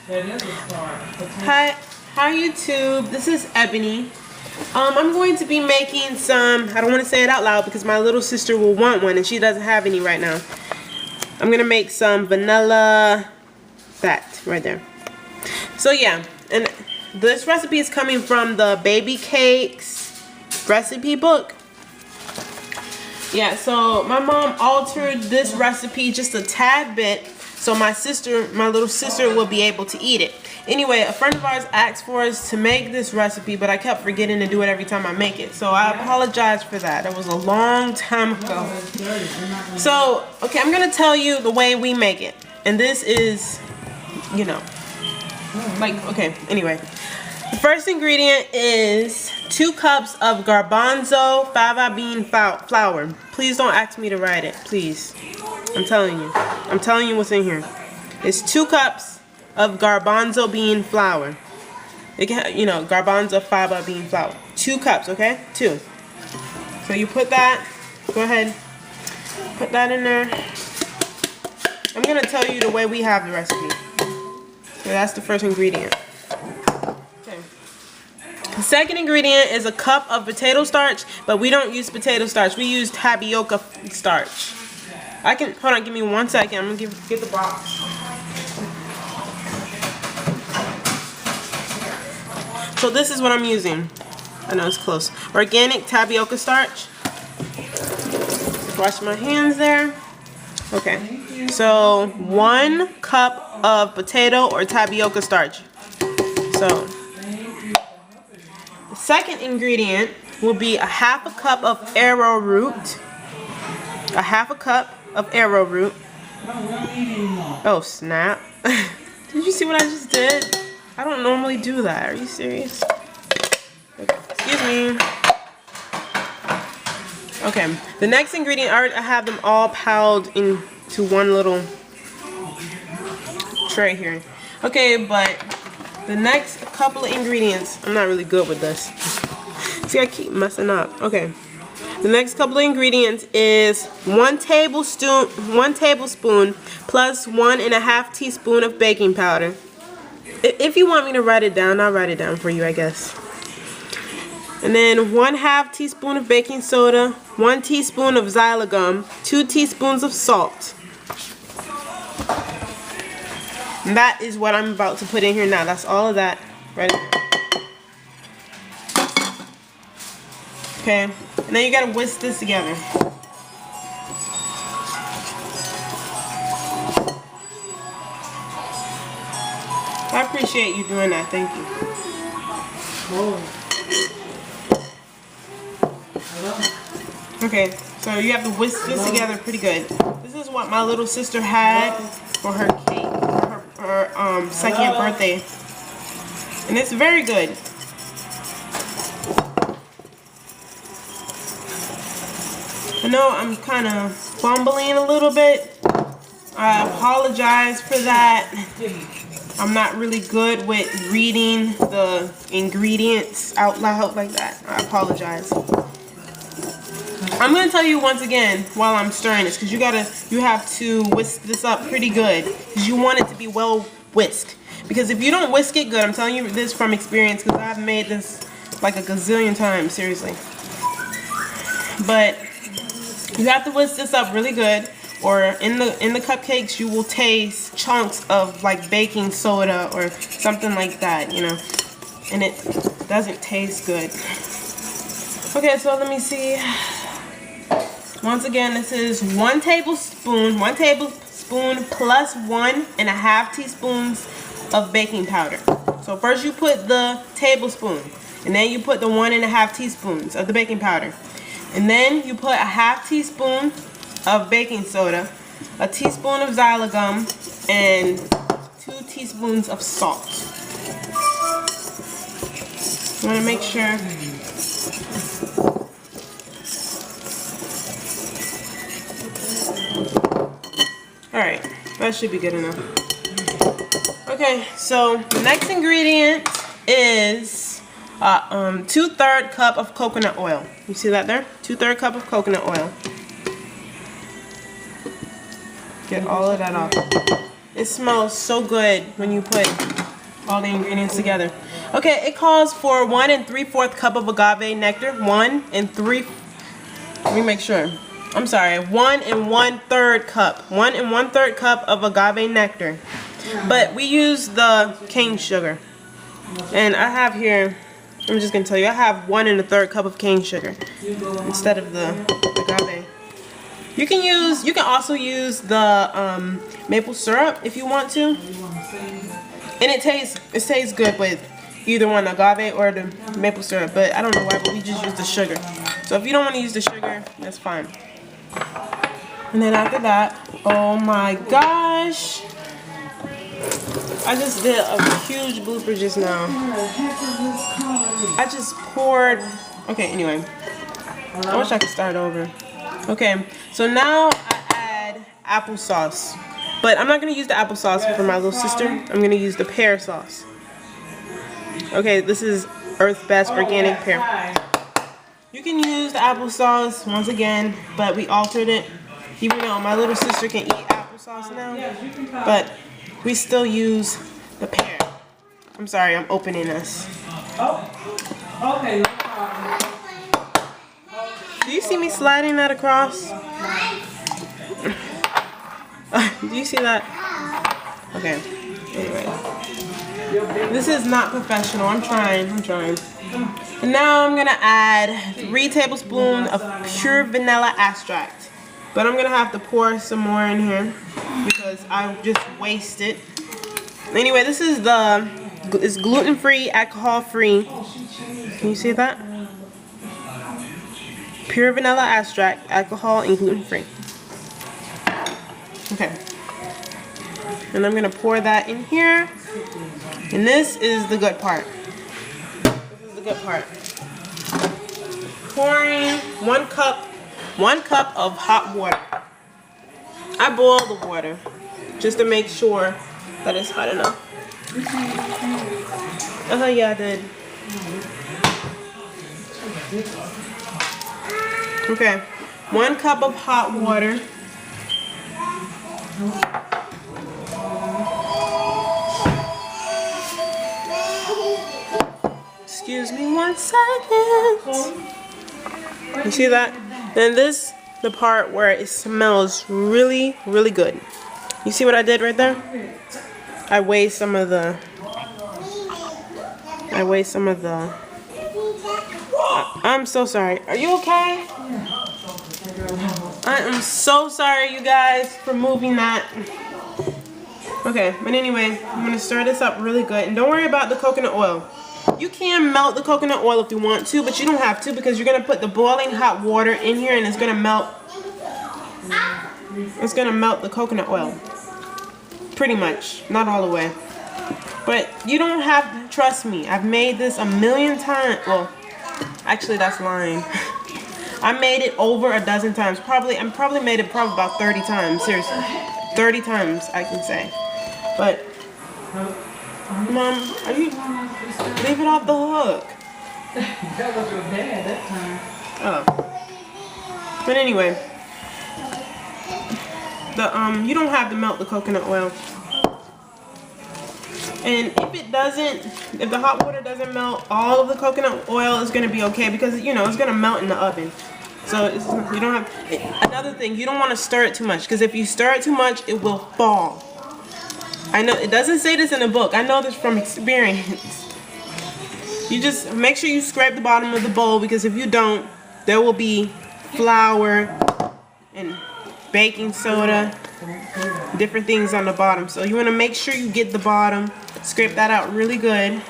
Hi YouTube, this is Ebony. I'm going to be making some, I don't want to say it out loud because my little sister will want one and she doesn't have any right now. I'm going to make some vanilla, that right there. So yeah, and this recipe is coming from the Baby Cakes recipe book. Yeah, so my mom altered this recipe just a tad bit so my little sister will be able to eat it. Anyway, a friend of ours asked for us to make this recipe, but I kept forgetting to do it every time I make it. So I apologize for that. That was a long time ago. So, okay, I'm going to tell you the way we make it. And this is, you know, like, okay, anyway. The first ingredient is 2 cups of garbanzo fava bean flour. Please don't ask me to write it, please. I'm telling you. I'm telling you what's in here. It's 2 cups of garbanzo bean flour. It can, you know, garbanzo fava bean flour. 2 cups, okay? 2. So you put that, go ahead, put that in there. I'm going to tell you the way we have the recipe. So that's the first ingredient. Okay. The second ingredient is a cup of potato starch, but we don't use potato starch. We use tapioca starch. I can, hold on, give me 1 second. I'm going to get the box. So this is what I'm using. I know it's close. Organic tapioca starch. Wash my hands there. Okay. So 1 cup of potato or tapioca starch. So the second ingredient will be a 1/2 cup of arrowroot. A 1/2 cup of arrowroot. Oh snap. Did you see what I just did? I don't normally do that. Are you serious? Excuse me. Okay. The next ingredient, I have them all piled into one little tray here. Okay, but the next couple of ingredients, I'm not really good with this. See, I keep messing up. Okay. The next couple of ingredients is 1 tablespoon plus 1½ teaspoon of baking powder. If you want me to write it down, I'll write it down for you, I guess. And then 1/2 teaspoon of baking soda, 1 teaspoon of xylitol, 2 teaspoons of salt. And that is what I'm about to put in here now. That's all of that right there. Okay, and then you gotta whisk this together. I appreciate you doing that. Thank you. Okay, so you have to whisk this together pretty good. This is what my little sister had for her cake, for her 2nd birthday, and it's very good. I know I'm kind of fumbling a little bit. I apologize for that. I'm not really good with reading the ingredients out loud like that. I apologize. I'm going to tell you once again while I'm stirring this, because you have to whisk this up pretty good, because you want it to be well whisked. Because if you don't whisk it good, I'm telling you this from experience, because I've made this like a gazillion times, seriously. But you have to whisk this up really good, or in the cupcakes you will taste chunks of like baking soda or something like that, you know, and it doesn't taste good. Okay, so let me see. Once again, this is 1 tablespoon plus 1½ teaspoons of baking powder. So first you put the tablespoon, and then you put the 1½ teaspoons of the baking powder. And then you put a 1/2 teaspoon of baking soda, a teaspoon of xylitol, and 2 teaspoons of salt. You want to make sure. Alright, that should be good enough. Okay, so the next ingredient is 2/3 cup of coconut oil. You see that there? 2/3 cup of coconut oil. Get all of that off. It smells so good when you put all the ingredients together. Okay, it calls for 1 3/4 cup of agave nectar. 1 3. Let me make sure. I'm sorry. 1 1/3 cup. 1 1/3 cup of agave nectar. But we use the cane sugar. And I have here, I'm just gonna tell you, I have 1 1/3 cup of cane sugar instead of the agave. You can also use the maple syrup if you want to. And it tastes good with either one, agave or the maple syrup. But I don't know why, but we just use the sugar. So if you don't want to use the sugar, that's fine. And then after that, oh my gosh, I just did a huge blooper just now. I just poured. Okay, anyway, I wish I could start over. Okay, so now I add applesauce. But I'm not going to use the applesauce for my little sister. I'm going to use the pear sauce. Okay, this is Earth's Best Organic Pear. You can use the applesauce once again, but we altered it. Even though my little sister can eat applesauce now, but we still use the pear. I'm sorry, I'm opening this. Oh, okay. Do you see me sliding that across? Do you see that? Okay. Anyway, this is not professional. I'm trying. And now I'm gonna add 3 tablespoons of pure vanilla extract. But I'm gonna have to pour some more in here because I just wasted. Anyway, this is it's gluten-free, alcohol-free. Can you see that? Pure vanilla extract, alcohol, and gluten-free. Okay. And I'm gonna pour that in here. And this is the good part. This is the good part. Pouring 1 cup of hot water. I boil the water just to make sure that it's hot enough. Yeah, I did. Okay, 1 cup of hot water. Excuse me 1 second. You see that? And this, the part where it smells really, really good. You see what I did right there? I weighed some of the. I'm so sorry. Are you okay? I am so sorry, you guys, for moving that. Okay, but anyway, I'm gonna stir this up really good. And don't worry about the coconut oil. You can melt the coconut oil if you want to, but you don't have to because you're gonna put the boiling hot water in here and it's gonna melt. It's gonna melt the coconut oil. Pretty much, not all the way. But you don't have to, trust me. I've made this a million times. Well, actually that's lying. I made it over a dozen times. I probably made it about 30 times. Seriously, 30 times I can say. But, Mom, are you? Leave it off the hook. That was your dad that time. Oh. But anyway, you don't have to melt the coconut oil. And if the hot water doesn't melt, all of the coconut oil is going to be okay because, you know, it's going to melt in the oven. So you don't have, another thing, you don't want to stir it too much because if you stir it too much, it will fall. I know, it doesn't say this in the book. I know this from experience. You just make sure you scrape the bottom of the bowl because if you don't, there will be flour and baking soda, different things on the bottom. So you want to make sure you get the bottom, scrape that out really good.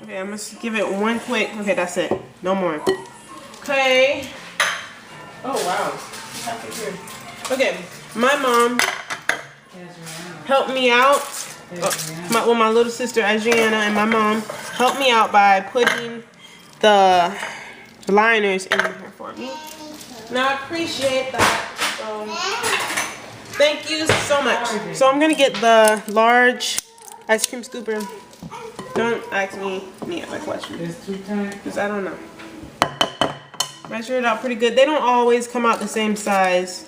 Okay, I'm going to give it one quick, okay, that's it. No more. Okay. Oh, wow. Okay, my mom helped me out. My little sister Adriana and my mom helped me out by putting the liners in here for me. And I appreciate that. So, thank you so much. So I'm gonna get the large ice cream scooper. Don't ask me my questions because I don't know. Measure it out pretty good. They don't always come out the same size.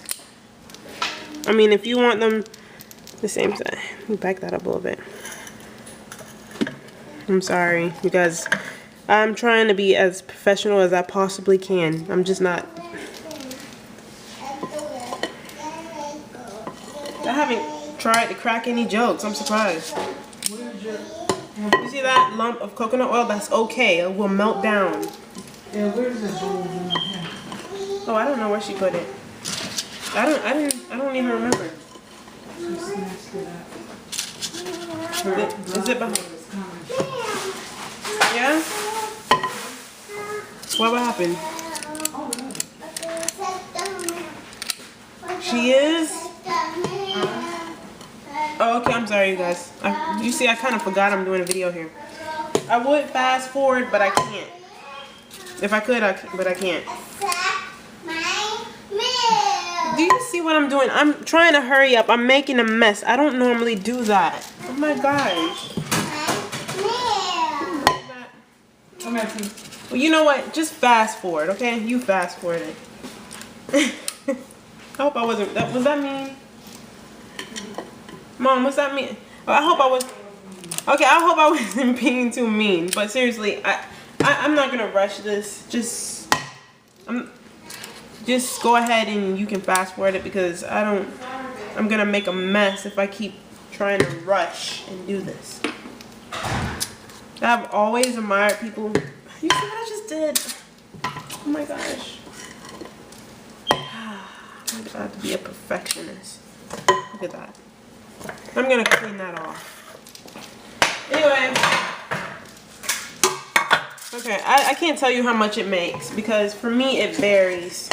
I mean, if you want them the same size, let me back that up a little bit. I'm sorry, you guys. I'm trying to be as professional as I possibly can. I'm just not. I haven't tried to crack any jokes. I'm surprised. You see that lump of coconut oil? That's okay. It will melt down. Yeah, where's the bowl? Oh, I don't know where she put it. I don't even remember. She snatched it up. Is it behind? Yeah? What happened? She is? Oh, okay, I'm sorry, you guys. You see, I kind of forgot I'm doing a video here. I would fast forward, but I can't. If I could, but I can't. Do you see what I'm doing? I'm trying to hurry up. I'm making a mess. I don't normally do that. Oh my gosh. Well, you know what? Just fast forward, okay? You fast forward it. I hope I wasn't. Was that mean? Mom, what's that mean? Oh, I hope I was. Okay, I hope I wasn't being too mean. But seriously, I'm not gonna rush this. Just go ahead and you can fast forward it because I'm gonna make a mess if I keep trying to rush and do this. I've always admired people. You see what I just did? Oh my gosh. I have to be a perfectionist. Look at that. I'm gonna clean that off. Anyway. Okay, I can't tell you how much it makes because for me it varies.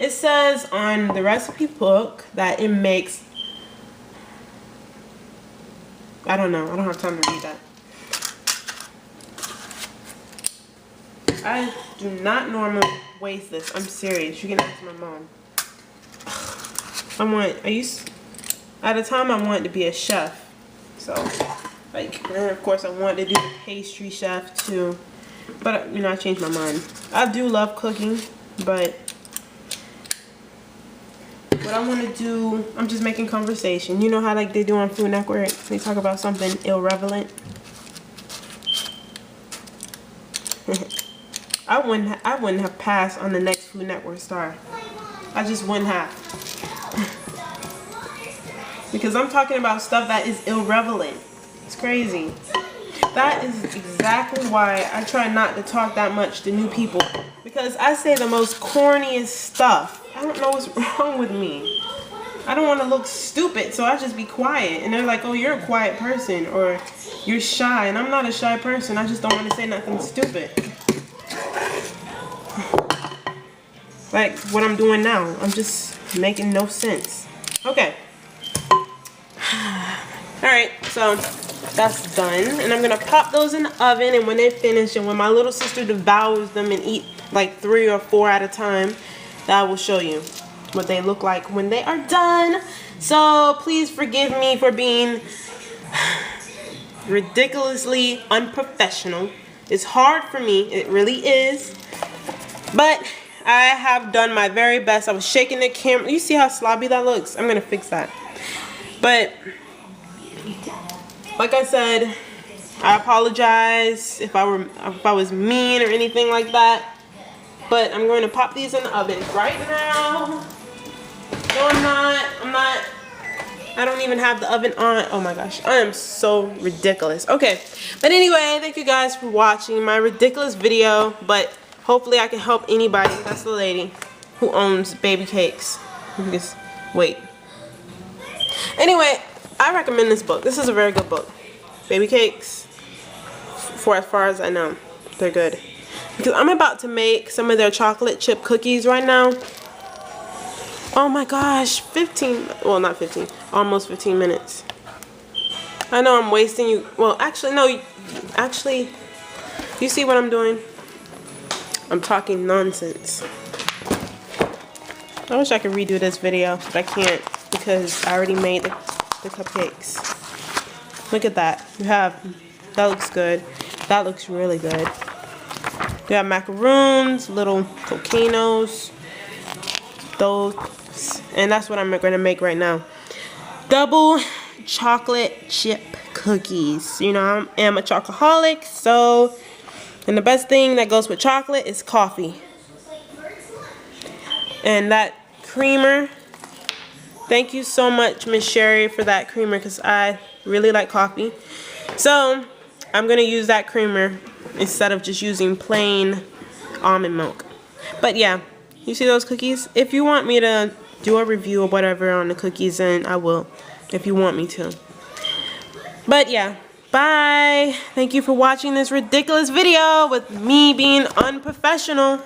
It says on the recipe book that it makes, I don't know, I don't have time to read that. I do not normally waste this. I'm serious. You can ask my mom. At a time I wanted to be a chef. So, like, and of course I wanted to do the pastry chef too. But, you know, I changed my mind. I do love cooking, but what I want to do, I'm just making conversation. You know how like they do on Food Network? They talk about something irrelevant. I wouldn't have passed on the next Food Network star. I just wouldn't have. Because I'm talking about stuff that is irrelevant. It's crazy. That is exactly why I try not to talk that much to new people. Because I say the most corniest stuff. I don't know what's wrong with me. I don't want to look stupid, so I just be quiet. And they're like, oh, you're a quiet person. Or you're shy. And I'm not a shy person. I just don't want to say nothing stupid. Like what I'm doing now. I'm just making no sense. Okay. Alright, so that's done. And I'm going to pop those in the oven. And when they finish and when my little sister devours them and eat like 3 or 4 at a time, that will show you what they look like when they are done. So please forgive me for being ridiculously unprofessional. It's hard for me. It really is. But I have done my very best. I was shaking the camera. You see how sloppy that looks? I'm going to fix that. But like I said, I apologize if I was mean or anything like that. But I'm going to pop these in the oven right now. No, I'm not. I don't even have the oven on. Oh my gosh, I am so ridiculous. Okay, but anyway, thank you guys for watching my ridiculous video. But hopefully I can help anybody. That's the lady who owns Baby Cakes. Just wait. Anyway, I recommend this book. This is a very good book. Baby Cakes, for as far as I know, they're good. Because I'm about to make some of their chocolate chip cookies right now. Oh my gosh, well not 15, almost 15 minutes. I know I'm wasting you, well actually no, you see what I'm doing? I'm talking nonsense. I wish I could redo this video, but I can't because I already made the cupcakes. Look at that. That looks good. That looks really good. We have macaroons, little volcanoes, those And that's what I'm going to make right now. Double chocolate chip cookies. You know, I am a chocoholic, so, and the best thing that goes with chocolate is coffee. And that creamer, thank you so much, Miss Sherry, for that creamer, because I really like coffee. So I'm going to use that creamer instead of just using plain almond milk. But yeah, you see those cookies? If you want me to do a review or whatever on the cookies, then I will, if you want me to. But yeah, bye. Thank you for watching this ridiculous video with me being unprofessional.